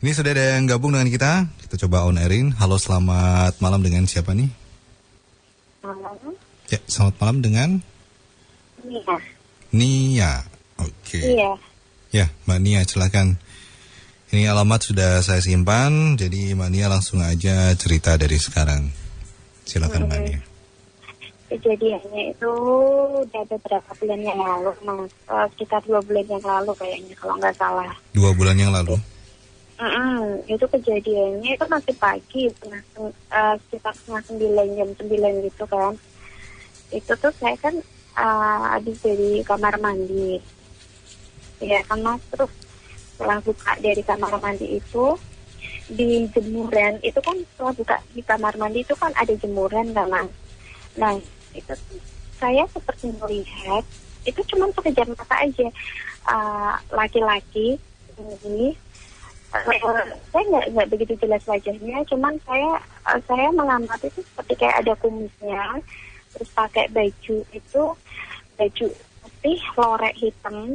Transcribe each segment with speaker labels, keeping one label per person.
Speaker 1: Ini sudah ada yang gabung dengan kita. Kita coba on airin. Halo, selamat malam dengan siapa nih?
Speaker 2: Malam.
Speaker 1: Ya, selamat malam dengan
Speaker 2: Nia.
Speaker 1: Nia. Oke.
Speaker 2: Iya.
Speaker 1: Ya, Mbak Nia, silakan. Ini alamat sudah saya simpan, jadi Mbak Nia langsung aja cerita dari sekarang. Silakan Mbak Nia.
Speaker 2: Kejadiannya itu udah beberapa bulan yang lalu, Mas. Sekitar 2 bulan yang lalu kayaknya, kalau nggak salah.
Speaker 1: 2 bulan yang lalu?
Speaker 2: Itu kejadiannya itu masih pagi, sekitar setengah 9, jam 9 gitu kan. Itu tuh saya kan habis dari kamar mandi. Ya kan, Mas. Terus setelah buka dari kamar mandi itu, di jemuran itu kan, setelah buka di kamar mandi itu kan ada jemuran kan, Mas. Nah, itu saya seperti melihat itu cuma sekejap mata aja, laki-laki ini, saya nggak begitu jelas wajahnya, cuman saya mengamati itu seperti kayak ada kumisnya, terus pakai baju baju putih lorek hitam,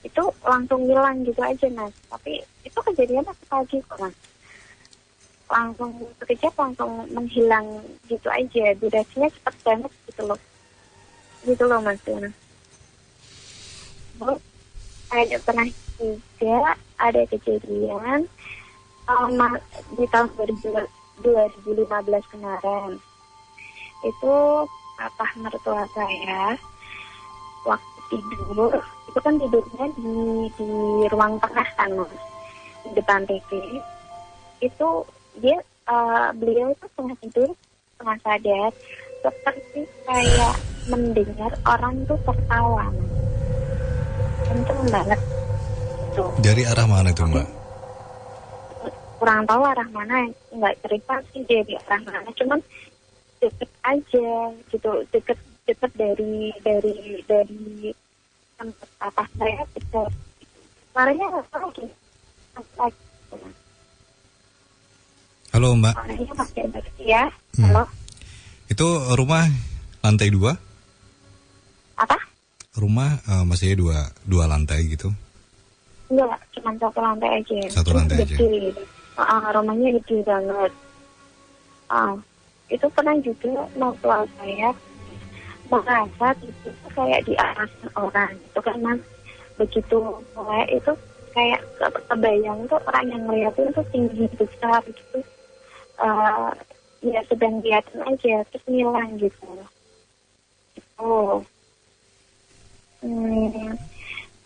Speaker 2: itu langsung hilang gitu aja, Mas. Tapi itu kejadiannya pagi kok, Mas. Langsung sekejap langsung menghilang gitu aja, durasinya cepat banget gitu loh Mas. Terus ada pernah juga ada kejadian di tahun 2015 kemarin. Itu papa mertua saya waktu tidur itu kan tidurnya di ruang tengah kan, Mas, di depan TV. Itu dia beliau itu tengah tidur, tengah sadar, seperti kayak mendengar orang tuh tertawa, kenceng banget tuh.
Speaker 1: Dari arah mana itu, Mbak?
Speaker 2: Kurang tahu arah mana, nggak cerita sih dari arah mana, cuman deket aja gitu, deket dari tempat atas saya gitu. Suaranya nggak tahu gitu.
Speaker 1: Halo Mbak.
Speaker 2: Ya, halo.
Speaker 1: Itu rumah lantai 2?
Speaker 2: Apa?
Speaker 1: Rumah masih dua lantai gitu?
Speaker 2: Enggak, cuma 1 lantai aja.
Speaker 1: Satu lantai aja.
Speaker 2: Rumahnya gede banget. Itu pernah juga mertua saya merasa itu kayak di atas orang, itu kan, Mas. Begitu mulai itu kayak kebayang tuh orang yang ngeliatin tuh tinggi besar gitu. Ya sedang liatin aja terus ngilang gitu.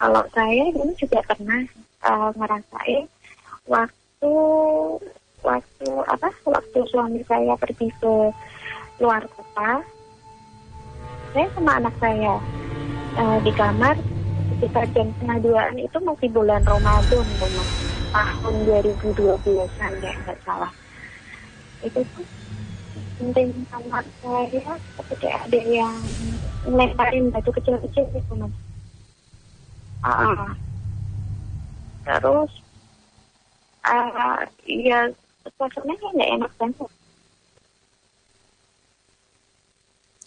Speaker 2: Kalau saya dulu juga pernah ngerasain waktu suami saya pergi ke luar kota, saya sama anak saya di kamar sekitar jam 1:30 itu masih bulan Ramadan, tahun 2012-an ya, nggak salah. Itu tuh penting kamar saya seperti ada yang ngelemparin batu kecil-kecil gitu, Mas. Terus ya suasananya nggak enak banget.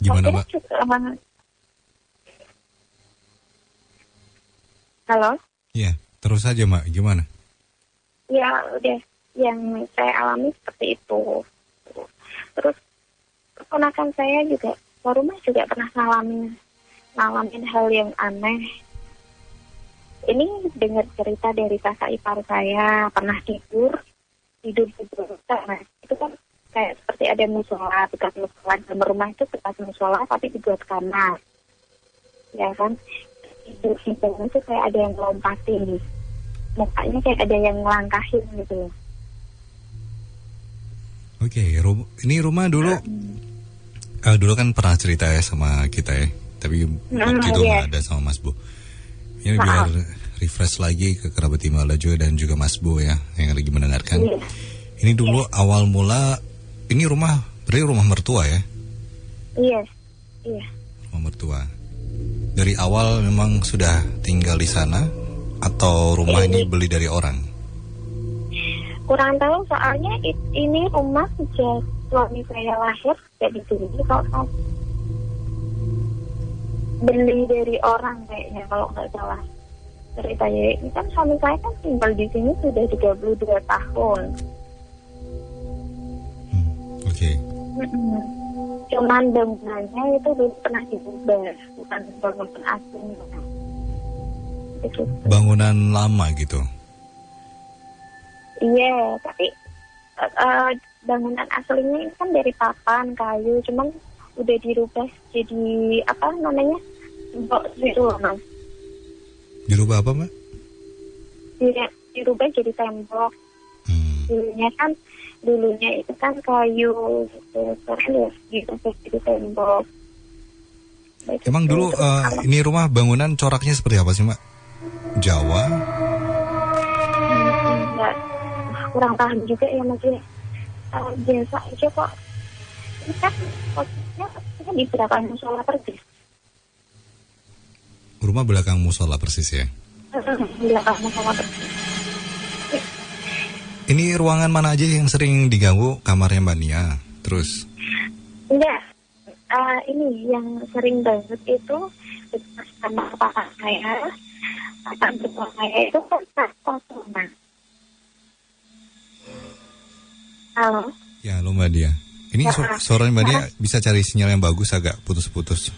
Speaker 1: Gimana, Mbak?
Speaker 2: Halo?
Speaker 1: Iya, terus aja Mbak, gimana?
Speaker 2: Ya udah, yang saya alami seperti itu. Terus keponakan saya juga ke rumah juga pernah ngalamin hal yang aneh. Ini dengar cerita dari kakak ipar saya, pernah tidur di Mas. Itu kan kayak seperti ada musola, bekas musola dalam rumah itu, bekas musola tapi dibuat kamar. Ya kan? Tidur di bawah itu kayak ada yang lompatin. Mukanya kayak ada yang ngelangkahin gitu.
Speaker 1: Oke, ini rumah dulu dulu kan pernah cerita ya sama kita ya. Tapi waktu itu nggak ada sama Mas Bu. Ini biar refresh lagi ke kerabat Himalajo dan juga Mas Bu ya yang lagi mendengarkan. Ini dulu awal mula, ini berarti rumah mertua ya?
Speaker 2: Iya.
Speaker 1: Rumah mertua. Dari awal memang sudah tinggal di sana atau rumah ini beli dari orang?
Speaker 2: Kurang tahu, soalnya ini rumah sejak suami saya lahir jadi sini kok. Beli dari orang kayaknya kalau nggak salah. ceritanya ini kan suami saya kan tinggal di sini sudah 32 tahun.
Speaker 1: Oke.
Speaker 2: Cuman bangunannya itu dulu pernah diubah, bukan bangunan asli. Itu.
Speaker 1: Bangunan lama gitu.
Speaker 2: Iya, tapi bangunan aslinya ini kan dari papan kayu, cuman udah dirubah jadi apa namanya? Tembok gitu loh, Mas.
Speaker 1: Dirubah apa, Mbak?
Speaker 2: Dirubah jadi tembok. Dulunya itu kan kayu gitu, sekarang dirubah jadi tembok.
Speaker 1: Emang dulu ini rumah bangunan coraknya seperti apa sih, Mbak? Jawa?
Speaker 2: Enggak, kurang paham juga ya, Mas. Biasa aja kok. Ini kan posisinya di belakang musola persis.
Speaker 1: Rumah belakang musola persis ya?
Speaker 2: Belakang musola persis.
Speaker 1: Ini ruangan mana aja yang sering diganggu? Kamarnya Mbak Nia, terus?
Speaker 2: Enggak, ini yang sering banget itu sama kakak saya. Kakak berdua saya itu kan kosong, Mas. Halo?
Speaker 1: Ya, halo Mbak Nia. Ini suara Mbak Nia bisa cari sinyal yang bagus, agak putus-putus.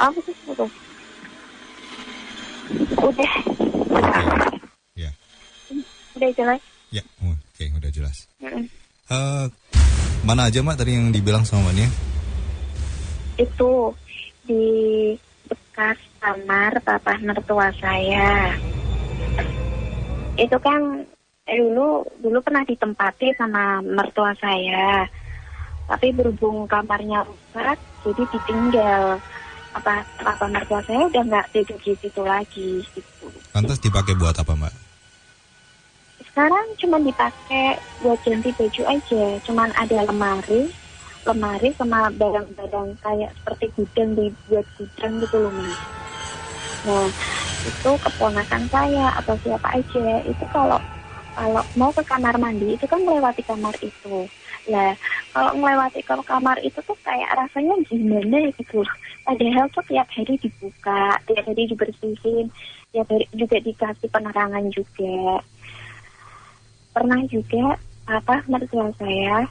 Speaker 2: Oh, putus-putus. Udah.
Speaker 1: Ya.
Speaker 2: Udah jelas?
Speaker 1: Ya, oke, udah jelas. Mana aja Mbak tadi yang dibilang sama Mbak Nia?
Speaker 2: Itu di bekas kamar papa mertua saya. Itu kan dulu pernah ditempati sama mertua saya. Tapi berhubung kamarnya rusak, jadi ditinggal. Apa mertua saya udah nggak tidur di situ lagi gitu.
Speaker 1: Lantas dipakai buat apa, Mbak?
Speaker 2: Sekarang cuma dipakai buat ganti baju aja. Cuman ada lemari sama barang-barang kayak seperti gudang, dibuat gudang gitu loh, Mas. Nah, itu keponakan saya atau siapa aja, itu kalau mau ke kamar mandi itu kan melewati kamar itu. Lah, kalau melewati ke kamar itu tuh kayak rasanya gimana gitu. Padahal tuh tiap hari dibuka, tiap hari dibersihin, tiap hari juga dikasih penerangan juga. Pernah juga mertua saya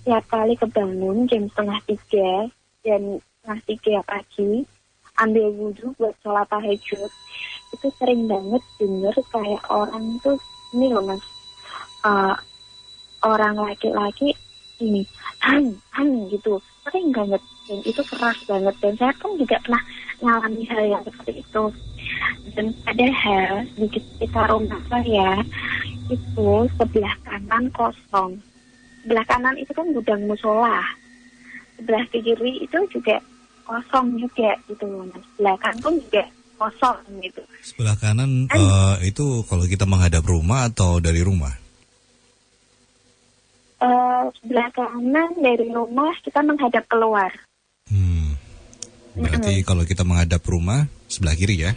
Speaker 2: tiap kali kebangun jam 2:30 dan 2:30 pagi ambil wudhu buat sholat tahajud, itu sering banget denger kayak orang tuh ini loh, Mas, orang laki-laki ini gitu, sering banget, dan itu keras banget. Dan saya pun juga pernah mengalami hal yang seperti itu. Dan padahal di sekitar rumah saya itu sebelah kanan kosong. Sebelah kanan itu kan gudang musola, sebelah kiri itu juga kosong juga gitu loh, Mas. Sebelah kanan pun juga kosong gitu.
Speaker 1: Sebelah kanan itu kalau kita menghadap rumah atau dari rumah?
Speaker 2: Sebelah kanan dari rumah kita menghadap keluar.
Speaker 1: Berarti kalau kita menghadap rumah sebelah kiri ya?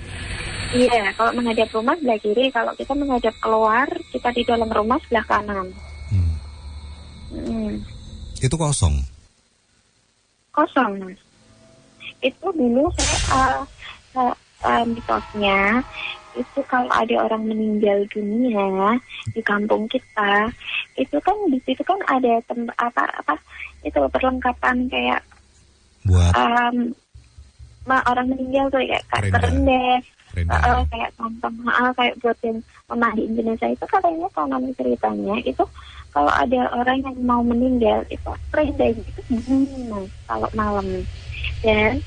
Speaker 2: Iya, kalau menghadap rumah sebelah kiri. Kalau kita menghadap keluar, kita di dalam rumah sebelah kanan.
Speaker 1: Itu kosong?
Speaker 2: Kosong, Mas. Itu dulu saya mitosnya itu kalau ada orang meninggal dunia di kampung kita, itu kan di situ kan ada itu perlengkapan kayak
Speaker 1: buat
Speaker 2: orang meninggal tuh kayak kerenda, kayak tontong, kayak buat yang memandiin jenazah. Itu katanya konon ceritanya itu kalau ada orang yang mau meninggal itu kerenda gitu Mas, kalau malam. Dan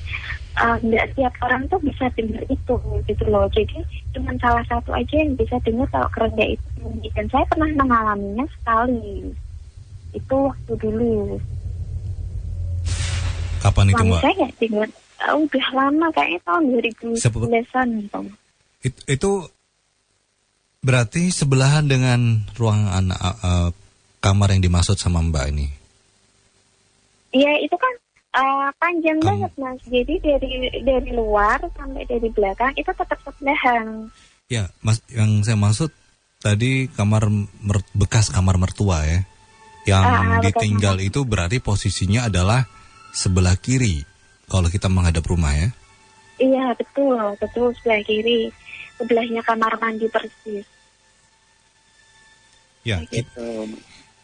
Speaker 2: nggak tiap orang tuh bisa dengar itu gitu loh. Jadi cuma salah satu aja yang bisa dengar kalau kerenda itu. Dan saya pernah mengalaminya sekali. Itu waktu dulu.
Speaker 1: Kapan itu, Mbak?
Speaker 2: Saya nggak dengar. Udah lama, kayaknya tahun 2010-an gitu.
Speaker 1: Itu berarti sebelahan dengan ruang kamar yang dimaksud sama Mbak ini? Iya,
Speaker 2: itu kan panjang banget, Mas. Jadi dari luar sampai dari belakang itu tetap sebelahan.
Speaker 1: Ya, Mas, yang saya maksud tadi bekas kamar mertua ya. Yang ditinggal itu berarti posisinya adalah sebelah kiri kalau kita menghadap rumah ya.
Speaker 2: Iya, betul sebelah kiri. sebelahnya kamar mandi persis.
Speaker 1: Ya,
Speaker 2: Kayak gitu.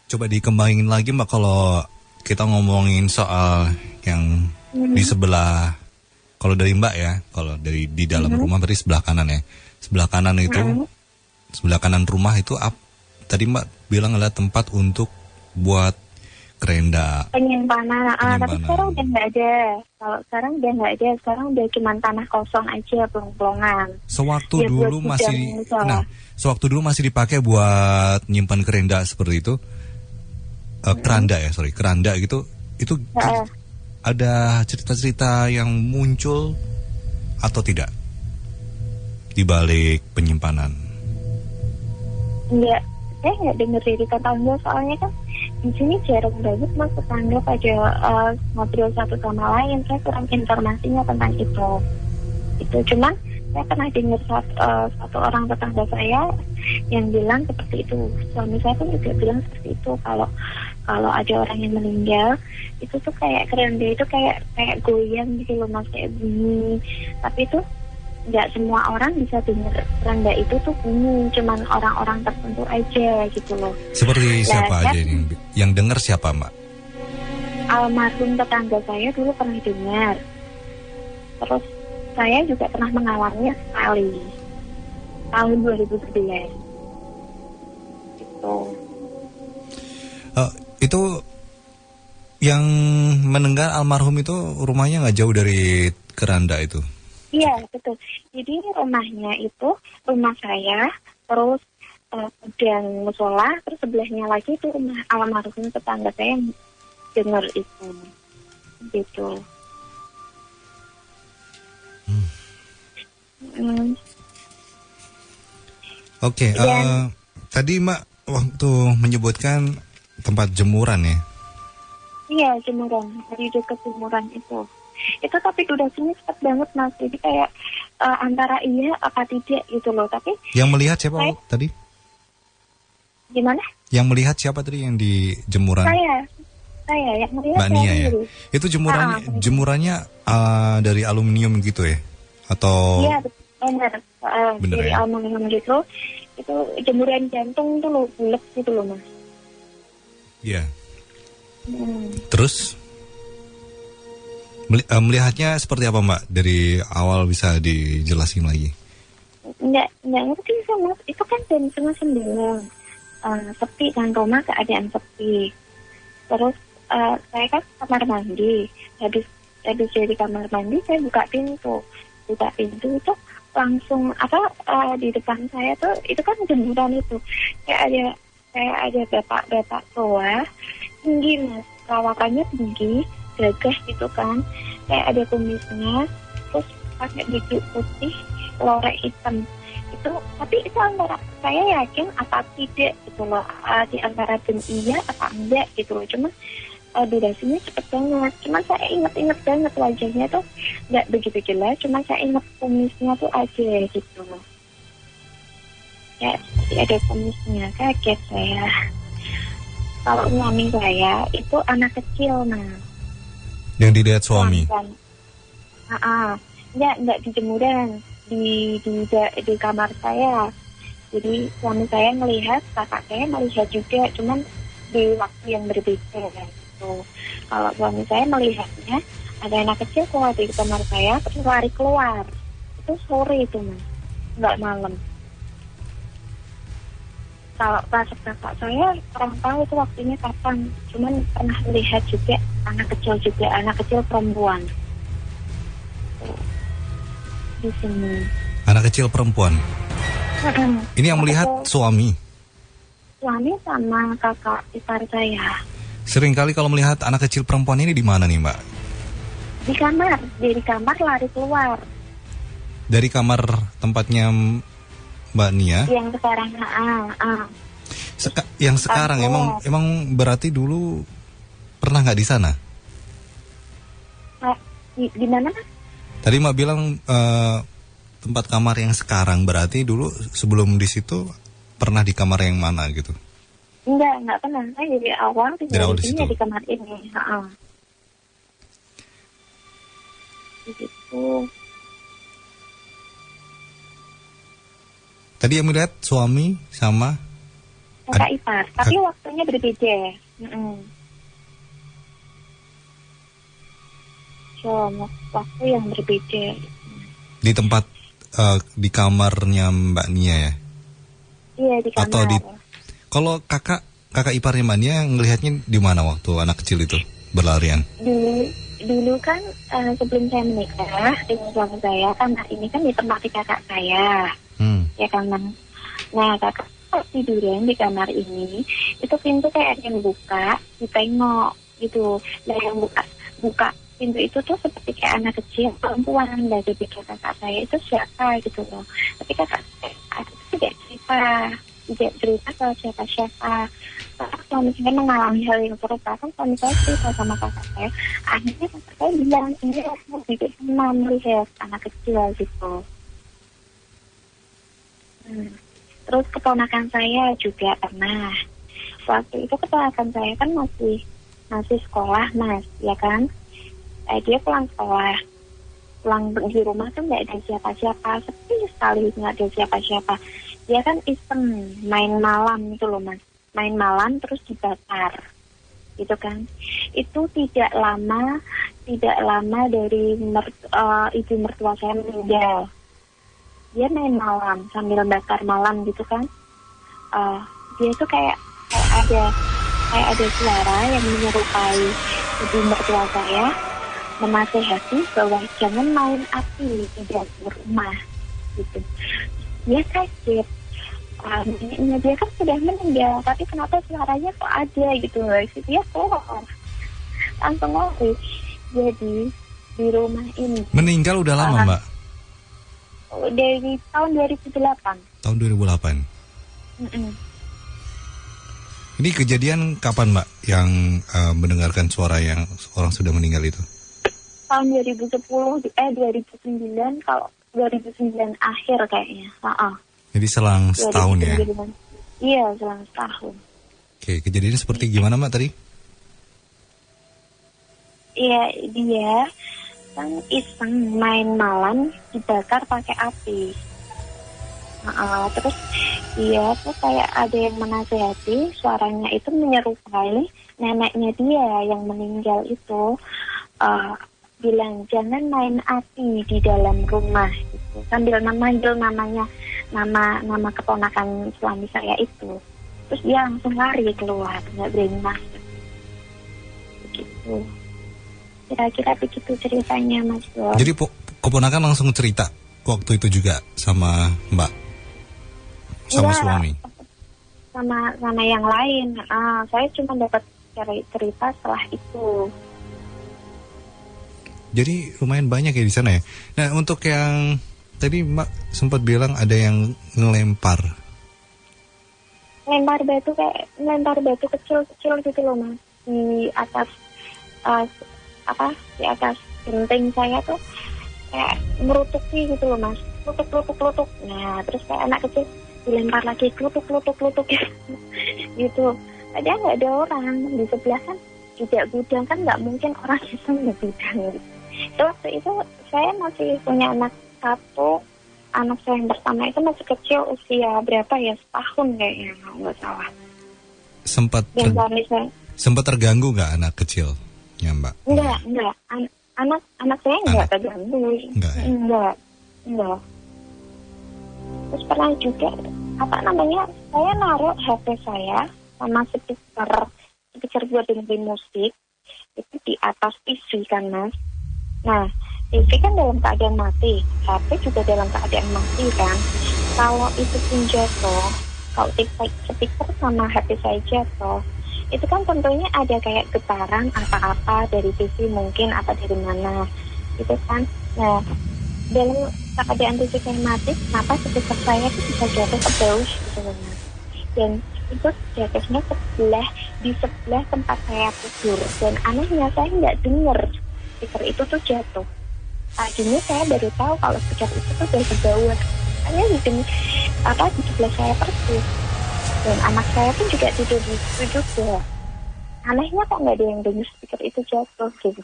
Speaker 1: coba dikembangin lagi Mbak kalau kita ngomongin soal yang di sebelah, kalau dari Mbak ya, kalau dari di dalam rumah berarti sebelah kanan ya. Sebelah kanan itu, sebelah kanan rumah itu tadi Mbak bilang adalah tempat untuk buat kerenda.
Speaker 2: Penyimpanan. Tapi sekarang udah nggak ada. Kalau sekarang udah nggak ada. Sekarang udah cuma tanah kosong aja, pelong-pelongan.
Speaker 1: Sewaktu
Speaker 2: Ya,
Speaker 1: dulu sewaktu dulu masih dipakai buat nyimpan kerenda seperti itu. Keranda gitu. Itu ada cerita-cerita yang muncul atau tidak di balik penyimpanan?
Speaker 2: Enggak, saya nggak dengar dari tetangga, soalnya kan di sini jarang banget mas tetangga pada ngobrol satu sama lain. Saya kurang informasinya tentang itu. Cuman saya pernah dengar satu orang tetangga saya yang bilang seperti itu. Suami saya pun juga bilang seperti itu, kalau ada orang yang meninggal itu tuh kayak keranda itu kayak goyang gitu loh mas, kayak bunyi. Tapi itu nggak semua orang bisa dengar keranda itu tuh bunyi, cuman orang-orang tertentu aja gitu loh.
Speaker 1: Seperti siapa aja yang dengar siapa Mbak?
Speaker 2: Almarhum tetangga saya dulu pernah dengar. Terus saya juga pernah mengalaminya sekali tahun 2011 gitu.
Speaker 1: Itu yang mendengar almarhum itu rumahnya nggak jauh dari keranda itu?
Speaker 2: Iya betul. Jadi rumahnya itu rumah saya, terus gudang musola, terus sebelahnya lagi itu rumah almarhum tetangga saya yang dengar itu, gitu.
Speaker 1: Oke, tadi Mbak waktu menyebutkan tempat jemuran ya?
Speaker 2: Iya, jemuran, di dekat jemuran itu. Itu tapi durasinya cepat banget mas, jadi kayak antara iya apa tidak gitu loh. Tapi
Speaker 1: yang melihat siapa tadi?
Speaker 2: Gimana?
Speaker 1: Yang melihat siapa tadi yang di jemuran?
Speaker 2: Saya yang melihat.
Speaker 1: Mbak Nia ya? Itu jemurannya dari aluminium gitu ya? Atau?
Speaker 2: Iya benar, dari
Speaker 1: ya?
Speaker 2: aluminium gitu. Itu jemuran jantung tuh loh, bulat gitu loh mas.
Speaker 1: Iya. Terus? Melihatnya seperti apa Mbak? Dari awal bisa dijelasin lagi?
Speaker 2: Nggak ngerti sama. Itu kan jam 8:30. Sepi kan, rumah keadaan sepi. Terus saya kan kamar mandi. Habis dari kamar mandi saya buka pintu itu langsung di depan saya tuh itu kan jemuran itu. Kayak ada bapak-bapak tua tinggi mas, perawakannya tinggi, gagah gitu kan, kayak ada kumisnya, terus pakai baju putih, lorek hitam itu. Tapi itu antara saya yakin apa tidak gitu loh, di antara dan iya apa enggak gitu loh. Cuma durasinya cepet banget. Cuma saya inget banget wajahnya tuh nggak begitu jelas, cuma saya inget kumisnya tuh ada gitu loh, kayak ada kumisnya. Kaget saya. Kalau suami saya itu anak kecil nah.
Speaker 1: Yang dilihat suami?
Speaker 2: Enggak di jemuran, di kamar saya. Jadi suami saya melihat, kakak saya melihat juga, cuman di waktu yang berbeda gitu. Kalau suami saya melihatnya ada anak kecil keluar di kamar saya, terus lari keluar. Itu sore itu mas, nggak malam. Kalau pas kakak saya kurang tahu itu waktunya kapan, cuman pernah melihat juga anak kecil perempuan di sini.
Speaker 1: Anak kecil perempuan. Ini yang melihat suami sama
Speaker 2: kakak ipar saya.
Speaker 1: Seringkali kalau melihat anak kecil perempuan ini di mana nih Mbak?
Speaker 2: Dari kamar lari keluar.
Speaker 1: Dari kamar tempatnya Mbak Nia?
Speaker 2: Yang sekarang,
Speaker 1: yang sekarang emang berarti dulu pernah nggak di sana?
Speaker 2: Di mana mas?
Speaker 1: Tadi Mbak bilang tempat kamar yang sekarang, berarti dulu sebelum di situ pernah di kamar yang mana gitu?
Speaker 2: Enggak pernah. Saya dari awal di sini di kamar ini. Begitu.
Speaker 1: Tadi yang melihat suami sama
Speaker 2: kakak ipar, tapi waktunya berbeda. So, waktu yang berbeda.
Speaker 1: di tempat di kamarnya Mbak Nia ya?
Speaker 2: Iya, di kamar.
Speaker 1: Atau kalau kakak iparnya Mbak Nia ngelihatnya di mana waktu anak kecil itu berlarian?
Speaker 2: Dulu kan sebelum saya menikah dengan suami saya, kamar ini kan ditempati kakak saya. Ya kan, nah kakak tiduran di kamar ini, itu pintu kayak ada yang buka, ditengok gitu. Nah yang buka pintu itu tuh seperti kayak anak kecil perempuan. Dari pikir kakak saya itu siapa gitu loh. Tapi kakak saya itu tidak cerita ke siapa-siapa. Karena suami saya mengalami hal yang serupa, kan suami saya cerita sama kakak saya. Akhirnya kakak saya bilang, ini aku tidak pernah melihat anak kecil gitu. Terus keponakan saya juga pernah. Waktu itu keponakan saya kan masih sekolah, Mas, ya kan? Dia pulang sekolah, pulang di rumah tuh nggak ada siapa-siapa, sepi sekali nggak ada siapa-siapa. Dia kan iseng main malam itu loh, Mas, main malam terus dibakar, gitu kan? Itu tidak lama dari ibu mertua saya meninggal. Dia main malam sambil bakar malam gitu kan. Dia tuh kayak ada suara yang menyerupai ibu mertua saya menasehati bahwa jangan main api di dalam rumah gitu. Dia kaget. Neneknya dia kan sudah meninggal, tapi kenapa suaranya kok ada gitu loh. Dia keluar langsung lari. Jadi di rumah ini
Speaker 1: meninggal udah lama Mbak?
Speaker 2: Dari tahun 2008.
Speaker 1: Tahun 2008. Ini kejadian kapan Mbak yang mendengarkan suara yang orang sudah meninggal itu?
Speaker 2: Tahun 2009, kalau 2009 akhir kayaknya.
Speaker 1: Jadi selang setahun ya?
Speaker 2: Iya, selang setahun.
Speaker 1: Oke, kejadiannya seperti gimana Mbak tadi?
Speaker 2: Iya, dia kan iseng main malam dibakar pakai api. Terus dia tuh kayak ada yang menasehati, suaranya itu menyerupai neneknya dia yang meninggal itu, bilang jangan main api di dalam rumah gitu, sambil memanggil nama keponakan suami saya itu. Terus dia langsung lari keluar, nggak berani masuk begitu. Kira-kira begitu ceritanya, Mas Bro.
Speaker 1: Jadi keponakan langsung cerita waktu itu juga sama Mbak, sama suami?
Speaker 2: Sama yang lain. Saya cuma dapat cerita setelah itu.
Speaker 1: Jadi lumayan banyak ya di sana ya. Nah, untuk yang tadi Mbak sempat bilang ada yang ngelempar.
Speaker 2: Lempar batu kecil-kecil gitu loh, Mas. Di atas di atas genteng saya tuh kayak merutuki gitu loh, Mas. Lutuk. Nah, terus kayak anak kecil dilempar lagi lutuk gitu. Padahal nggak ada orang di sebelah kan, juga gudang kan, nggak mungkin orang itu di gudang gitu. Waktu itu saya masih punya anak satu. Anak saya yang pertama itu masih kecil, usia berapa ya, setahun kayaknya, nggak salah.
Speaker 1: Sempat terganggu nggak anak kecilnya Mbak?
Speaker 2: Enggak. Anak saya nggak terganggu. Enggak. Terus pernah juga saya naruh HP saya sama speaker buat dengerin musik itu di atas TV kan, Mas. Nah, TV kan dalam keadaan mati, HP juga dalam keadaan mati kan. Kalau itu pun jatuh, kalau speaker sama HP saya jatuh, itu kan tentunya ada kayak getaran apa-apa dari TV mungkin, apa dari mana gitu kan. Nah, dalam keadaan TV saya mati, kenapa speaker saya itu bisa jatuh ke bawah gitu loh, Mas. Dan itu jatuhnya di sebelah tempat saya tidur, dan anehnya saya nggak dengar speaker itu tuh jatuh. Tadinya saya baru tahu kalau speaker itu tuh dari bawah, hanya di sebelah saya persis, dan anak saya pun juga tidur di situ juga. Anehnya kok nggak ada yang dengar speaker itu jatuh gitu.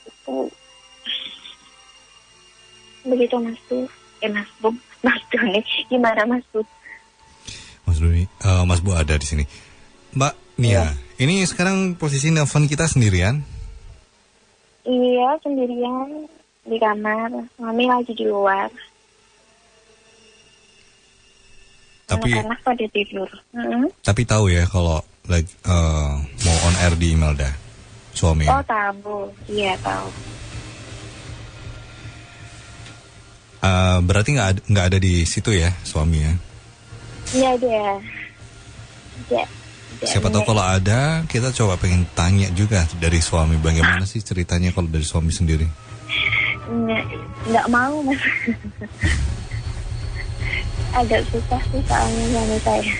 Speaker 2: Itu begitu, Mas tuh. Mas Bu, Mas Doni, gimana Mas Bu?
Speaker 1: Mas Doni, Mas Bu ada di sini. Mbak Nia, ini sekarang posisi nelfon kita sendirian?
Speaker 2: Iya, sendirian di kamar. Mami lagi di luar.
Speaker 1: Tapi
Speaker 2: Anak-anak pada tidur.
Speaker 1: Tapi tahu ya kalau lagi mau on air di Imelda, suami.
Speaker 2: Oh, tahu. Iya, tahu.
Speaker 1: Berarti nggak ada di situ ya suami ya?
Speaker 2: Iya, dia. Iya.
Speaker 1: Siapa tahu kalau ada, kita coba pengen tanya juga dari suami bagaimana sih ceritanya kalau dari suami sendiri.
Speaker 2: Nggak mau Mas. Agak susah sih soalnya suami saya.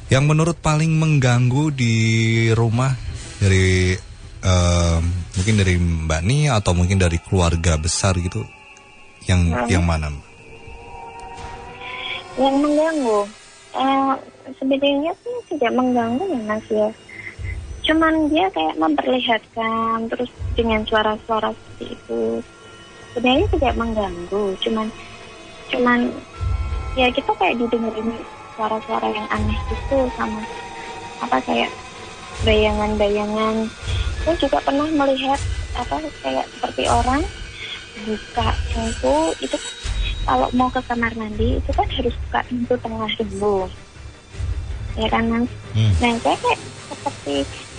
Speaker 1: Yang menurut paling mengganggu di rumah dari mungkin dari Mbak Nia atau mungkin dari keluarga besar gitu, yang mana?
Speaker 2: Yang mengganggu, sebenarnya sih tidak mengganggu ya Mas ya. Cuman dia kayak memperlihatkan terus dengan suara-suara seperti itu. Sebenarnya tidak mengganggu, cuman ya kita kayak didengerin suara-suara yang aneh gitu sama apa kayak bayangan-bayangan. Saya juga pernah melihat apa kayak seperti orang buka pintu itu kalau mau ke kamar mandi itu kan harus buka pintu tengah dulu, ya kan Mas? Nah saya kayak seperti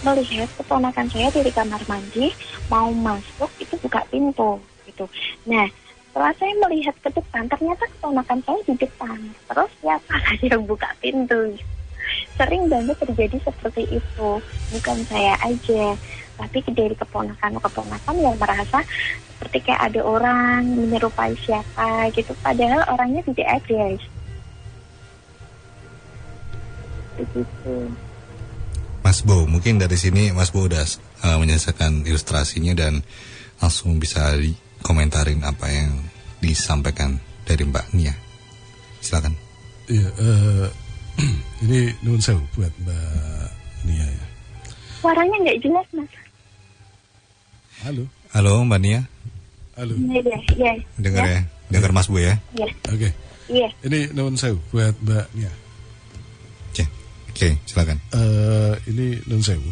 Speaker 2: melihat keponakan saya dari kamar mandi mau masuk itu buka pintu gitu. Nah setelah saya melihat ke depan, ternyata keponakan saya di depan. Terus siapa yang buka pintu? Sering banget terjadi seperti itu. Bukan saya aja, tapi dari keponakan-keponakan yang merasa seperti kayak ada orang menyerupai siapa gitu. Padahal orangnya tidak ada. Begitu.
Speaker 1: Mas Bo, mungkin dari sini Mas Bo udah menyelesaikan ilustrasinya dan langsung bisa komentarin apa yang disampaikan dari Mbak Nia. Silakan.
Speaker 3: Iya, ini nuwun sewu buat Mbak Nia ya.
Speaker 2: Suaranya nggak jelas Mas.
Speaker 1: Halo Mbak Nia.
Speaker 3: Halo.
Speaker 2: Iya.
Speaker 1: Dengar ya? Dengar Mas Bo ya?
Speaker 2: Iya.
Speaker 3: Oke.
Speaker 2: Iya.
Speaker 3: Ini nuwun sewu buat Mbak Nia.
Speaker 1: Oke, silakan.
Speaker 3: Ini nuwun sewu.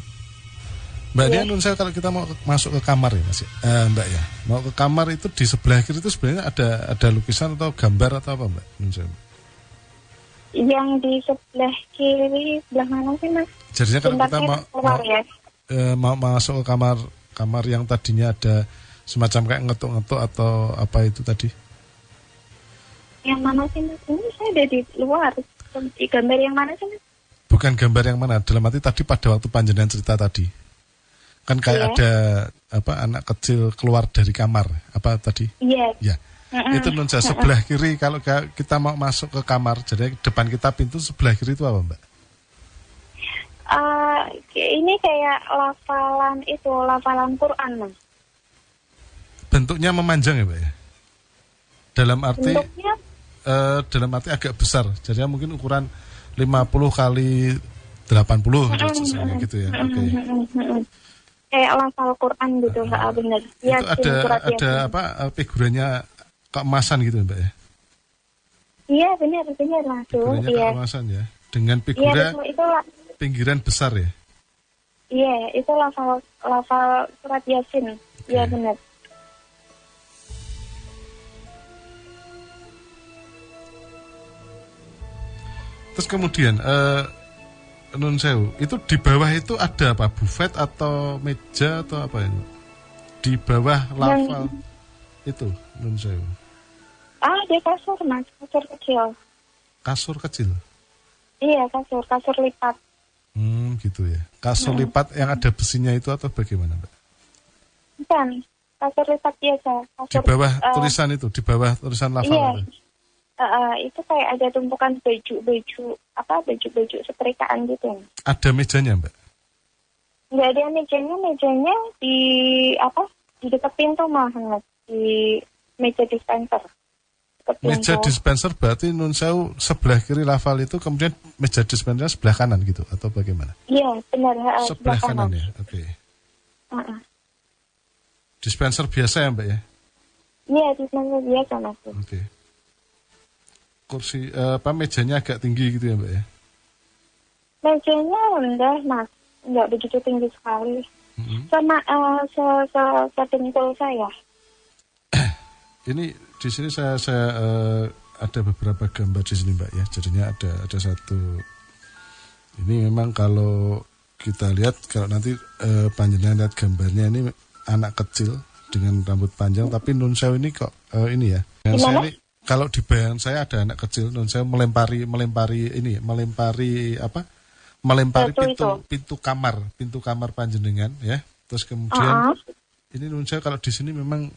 Speaker 3: Mbak Nia, nun saya kalau kita mau masuk ke kamar ya Mas, Mbak ya, mau ke kamar itu di sebelah kiri itu sebenarnya ada lukisan atau gambar atau apa Mbak? Nun saya.
Speaker 2: Yang di sebelah kiri, sebelah mana sih Mas?
Speaker 3: Jadinya kalau kita mau masuk ke kamar yang tadinya ada semacam kayak ngetuk-ngetuk atau apa itu tadi?
Speaker 2: Yang mana sih Mas? Ini saya ada di luar. Di gambar yang mana sih Mas?
Speaker 3: Bukan gambar yang mana, dalam arti tadi pada waktu panjenengan cerita tadi. Kan kayak ada apa anak kecil keluar dari kamar apa tadi?
Speaker 2: Iya.
Speaker 3: Ya. Itu nun saya sebelah kiri kalau kita mau masuk ke kamar, jadi depan kita pintu sebelah kiri itu apa Mbak?
Speaker 2: Ini kayak lafalan Quran Mas.
Speaker 3: Bentuknya memanjang ya Mbak ya? Dalam arti
Speaker 2: Bentuknya
Speaker 3: agak besar, jadi mungkin ukuran 50 kali 80 gitu ya. Oke.
Speaker 2: Kayak lafal Quran gitu, benar. Ya,
Speaker 3: itu ada apa figurannya keemasan gitu Mbak ya?
Speaker 2: Iya benar langsung.
Speaker 3: Figurannya keemasan ya, dengan figura pinggiran besar ya?
Speaker 2: Iya, itu lafal surat Yasin. Iya benar.
Speaker 3: Terus kemudian nun sewu, itu di bawah itu ada apa? Buffet atau meja atau apa ini? Di bawah lafal itu nun sewu.
Speaker 2: Ada kasur Mas, kasur kecil.
Speaker 3: Kasur kecil?
Speaker 2: Iya, kasur lipat.
Speaker 3: Gitu ya. Kasur lipat yang ada besinya itu atau bagaimana Mbak?
Speaker 2: Bukan, kasur lipat biasa.
Speaker 3: Di bawah tulisan itu, di bawah tulisan lafal itu?
Speaker 2: Itu kayak ada tumpukan baju setrikaan gitu.
Speaker 3: Ada mejanya Mbak?
Speaker 2: Nggak ada mejanya di dekat pintu malah di meja dispenser.
Speaker 3: Meja dispenser berarti nun sewu sebelah kiri lafal itu kemudian meja dispenser sebelah kanan gitu atau bagaimana?
Speaker 2: Iya benar.
Speaker 3: Sebelah kanan ya, oke. Dispenser biasa ya Mbak ya?
Speaker 2: Iya dispenser biasa Mas.
Speaker 3: Oke. kursi mejanya agak tinggi gitu ya Mbak ya?
Speaker 2: Mejanya rendah Mas, nggak begitu tinggi sekali. Sama sedengkul saya.
Speaker 3: Ini di sini saya ada beberapa gambar di sini Mbak ya. Jadinya ada satu. Ini memang kalau kita lihat, kalau nanti panjenengan lihat gambarnya, ini anak kecil dengan rambut panjang, tapi Nun Sewu ini kok ini ya. Yang saya ini, kalau di bayangan saya ada anak kecil, Nun Sewu melempari pintu kamar panjenengan ya. Terus kemudian ini Nun Sewu kalau di sini memang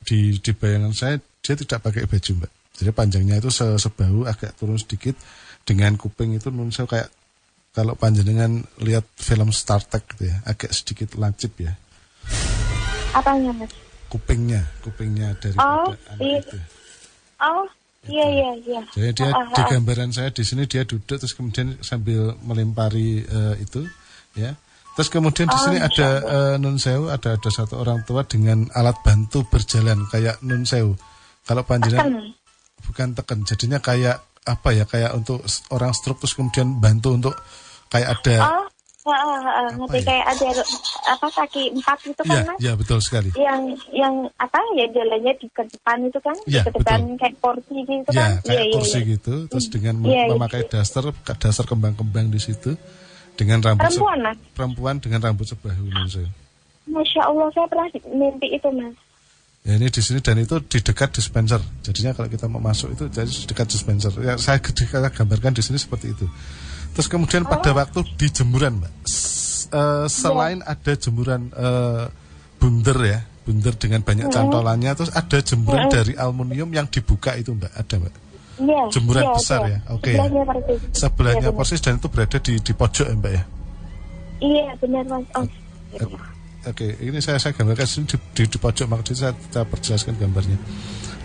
Speaker 3: di bayangan saya dia tidak pakai baju Mbak. Jadi panjangnya itu sebahu, agak turun sedikit, dengan kuping itu Nun Sewu kayak kalau panjenengan lihat film Star Trek gitu ya, agak sedikit lancip ya.
Speaker 2: Apanya Mas?
Speaker 3: Kupingnya dari anak itu.
Speaker 2: Oh, iya.
Speaker 3: Jadi dia di gambaran saya di sini dia duduk terus kemudian sambil melempari itu ya. Terus kemudian di sini ada Nun Sewu, ada satu orang tua dengan alat bantu berjalan kayak Nun Sewu. Kalau panjenengan bukan teken, jadinya kayak apa ya, kayak untuk orang stroke terus kemudian bantu untuk kayak ada
Speaker 2: ngerti ya? Kayak ada kaki 4 itu kan Mas?
Speaker 3: Iya, betul sekali.
Speaker 2: Yang jalannya di ke depan itu kan?
Speaker 3: Ya,
Speaker 2: di ke depan
Speaker 3: betul.
Speaker 2: kayak kursi gitu
Speaker 3: ya,
Speaker 2: kan?
Speaker 3: Kayak kursi gitu, terus dengan memakai daster kembang-kembang di situ dengan rambut perempuan dengan rambut sebahu.
Speaker 2: Masya Allah, saya pernah mimpi itu Mas.
Speaker 3: Ya ini di sini dan itu di dekat dispenser. Jadinya kalau kita mau masuk itu jadi di dekat dispenser. Ya saya gambarkan di sini seperti itu. Terus kemudian pada waktu di jemuran Mbak, selain ada jemuran bunder ya, bunder dengan banyak cantolannya, terus ada jemuran dari aluminium yang dibuka itu Mbak, ada Mbak? Jemuran besar ya, oke. Sebelahnya persis dan itu berada di pojok ya Mbak ya?
Speaker 2: Iya benar Mas.
Speaker 3: Oke, ini saya gambarkan sini di pojok, maksudnya saya perjelaskan gambarnya.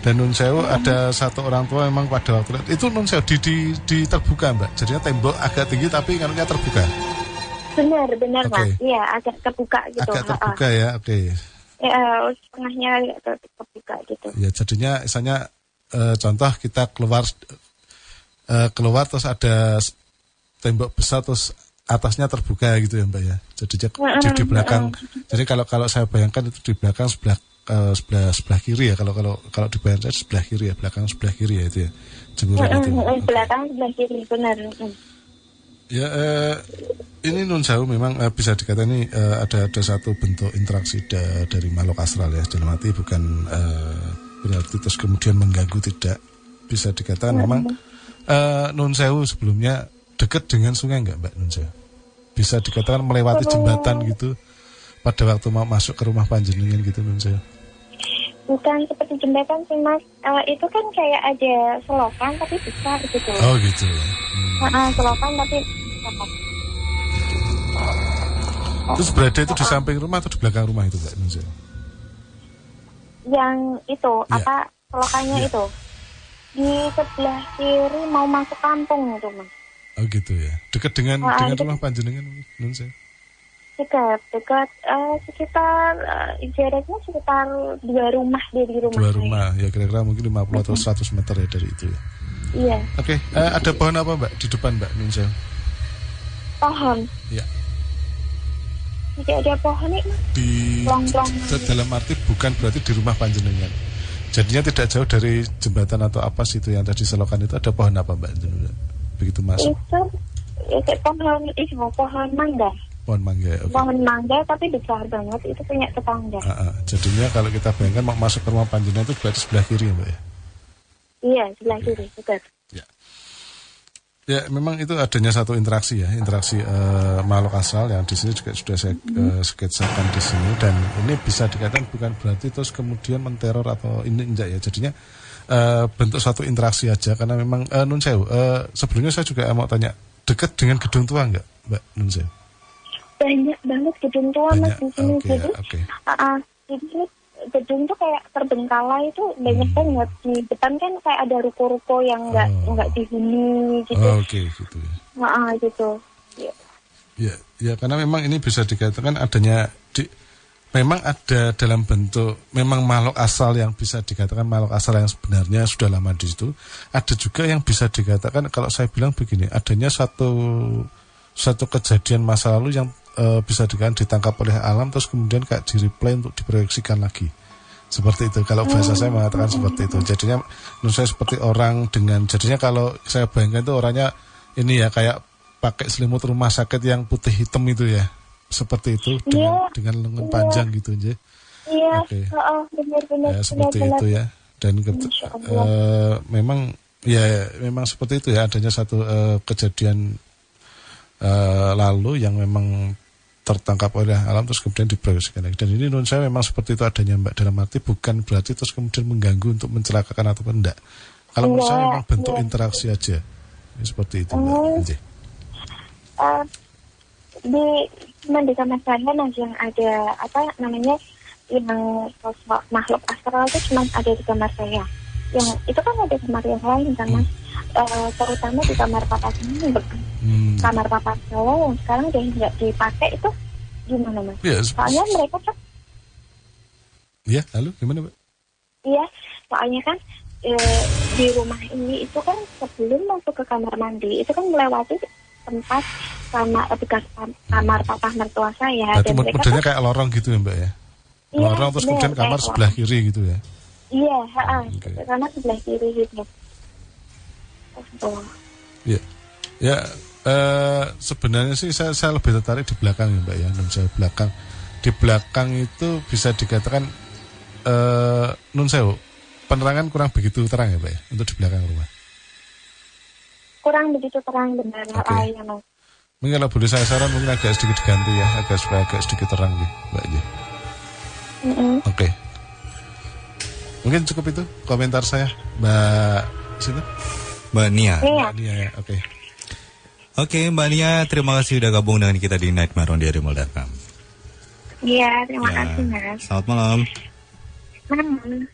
Speaker 3: Dan Nun Sewu ada satu orang tua memang pada waktu itu Nun Sewu di terbuka Mbak, jadinya tembok agak tinggi tapi kanunya terbuka.
Speaker 2: Benar Mas, iya agak terbuka gitu.
Speaker 3: Agak terbuka ya, oke.
Speaker 2: Ya, setengahnya agak terbuka gitu.
Speaker 3: Ya, jadinya misalnya contoh kita keluar terus ada tembok besar terus atasnya terbuka gitu ya Mbak ya. Jadinya di belakang. Jadi kalau saya bayangkan itu di belakang sebelah kiri ya, kalau di bayangan saya sebelah kiri ya, belakang sebelah kiri ya itu ya. Jemuran itu.
Speaker 2: Belakang sebelah kiri benar.
Speaker 3: Ya ini Nun Sewu memang bisa dikatakan ini ada satu bentuk interaksi dari makhluk astral ya, dalam arti bukan berarti terus kemudian mengganggu, tidak. Bisa dikatakan memang Nun Sewu sebelumnya dekat dengan sungai enggak Mbak Nun Sewu? Bisa dikatakan melewati jembatan gitu pada waktu mau masuk ke rumah panjenengan gitu Nun Sewu?
Speaker 2: Bukan seperti jembatan sih Mas, itu kan kayak ada selokan tapi besar gitu.
Speaker 3: Oh gitu ya.
Speaker 2: Selokan tapi
Speaker 3: Terus berada itu di samping rumah atau di belakang rumah itu Mbak Nun Sewu?
Speaker 2: Yang itu selokannya itu di sebelah kiri mau masuk kampung itu Mas.
Speaker 3: Oh gitu ya, dekat dengan rumah panjenengan Nun Sewu?
Speaker 2: Dekat sekitar jaraknya sekitar 2 rumah dari rumah.
Speaker 3: 2 rumah ya, kira-kira mungkin 50 atau 100 meter ya dari itu ya.
Speaker 2: Iya.
Speaker 3: Oke, ada pohon apa Mbak di depan Mbak Nun Sewu?
Speaker 2: Pohon.
Speaker 3: Iya.
Speaker 2: Tidak ada pohon nih Mas. Plong-plong.
Speaker 3: Dalam arti bukan berarti di rumah panjenengan. Jadinya tidak jauh dari jembatan atau apa situ yang tadi selokan itu, ada pohon apa Mbak? Begitu masuk.
Speaker 2: Itu pohon mangga.
Speaker 3: Pohon mangga, okay.
Speaker 2: Pohon mangga tapi besar banget, itu punya tetangga.
Speaker 3: Jadinya kalau kita bayangkan mau masuk ke rumah panjenengan itu berarti sebelah kiri ya Mbak ya?
Speaker 2: Iya, sebelah kiri, betul.
Speaker 3: Ya, memang itu adanya satu interaksi makhluk astral yang di sini juga sudah saya sketsakan di sini, dan ini bisa dikatakan bukan berarti terus kemudian menteror atau ini enggak ya. Jadinya bentuk satu interaksi aja, karena memang Nun Sewu, sebelumnya saya juga mau tanya, dekat dengan gedung tua enggak Mbak Nun Sewu?
Speaker 2: Banyak banget gedung tua Mas di sini. Jadi gedung tuh kayak terbengkalai itu banyak banget. Di depan kan kayak ada ruko-ruko yang nggak dihuni gitu.
Speaker 3: Gitu ya.
Speaker 2: Gitu.
Speaker 3: Ya, karena memang ini bisa dikatakan adanya memang ada dalam bentuk memang makhluk asal yang bisa dikatakan makhluk asal yang sebenarnya sudah lama di situ. Ada juga yang bisa dikatakan kalau saya bilang begini, adanya satu kejadian masa lalu yang bisa dikatakan ditangkap oleh alam terus kemudian kayak di-replay untuk diproyeksikan lagi. Seperti itu. Kalau bahasa saya mengatakan seperti itu. Jadinya menurut saya seperti orang dengan jadinya kalau saya bayangkan itu orangnya ini ya kayak pakai selimut rumah sakit yang putih hitam itu ya. Seperti itu dengan lengan panjang gitu aja.
Speaker 2: Iya.
Speaker 3: Oke.
Speaker 2: Benar-benar.
Speaker 3: Ya, seperti itu ya. Dan memang seperti itu ya, adanya satu kejadian lalu yang memang tertangkap oleh alam terus kemudian diproyeksikan lagi. Dan ini menurut saya memang seperti itu adanya Mbak, dalam arti bukan berarti terus kemudian mengganggu untuk mencelakakan ataupun enggak. Kalau menurut saya memang bentuk interaksi aja. Ya, seperti itu Mbak.
Speaker 2: Di kamar saya yang ada yang sosok makhluk astral itu cuma ada di kamar saya. Yang itu kan ada kamar yang lain kan Mas. Terutama di kamar papa saya. Kamar papa saya yang sekarang udah nggak dipakai itu gimana Mas?
Speaker 3: Ya,
Speaker 2: soalnya mereka kan.
Speaker 3: Iya, lalu gimana Mbak?
Speaker 2: Iya, soalnya kan di rumah ini itu kan sebelum masuk ke kamar mandi itu kan melewati tempat bekas kamar papa mertua saya.
Speaker 3: Berarti modelnya kayak lorong gitu ya Mbak ya?
Speaker 2: Iya,
Speaker 3: lorong terus kemudian kamar sebelah kiri gitu ya?
Speaker 2: Iya, kamar sebelah kiri gitu.
Speaker 3: Ya, sebenarnya sih saya lebih tertarik di belakang ya Mbak ya, saya belakang. Di belakang itu bisa dikatakan nun sewu, penerangan kurang begitu terang ya Mbak ya, untuk di belakang rumah.
Speaker 2: Kurang begitu terang benar.
Speaker 3: Okay.
Speaker 2: Ya, Mas.
Speaker 3: Mungkin kalau boleh saya saran mungkin agak sedikit diganti ya, supaya agak sedikit terang nih Mbak ya. Oke. Mungkin cukup itu komentar saya Mbak situ.
Speaker 1: Mbak Nia.
Speaker 3: Mbak Nia ya, oke.
Speaker 1: Oke, Mbak Nia, terima kasih sudah gabung dengan kita di Nightmare on Diary.com.
Speaker 2: Iya, terima kasih Mas.
Speaker 1: Selamat malam.
Speaker 2: Malam.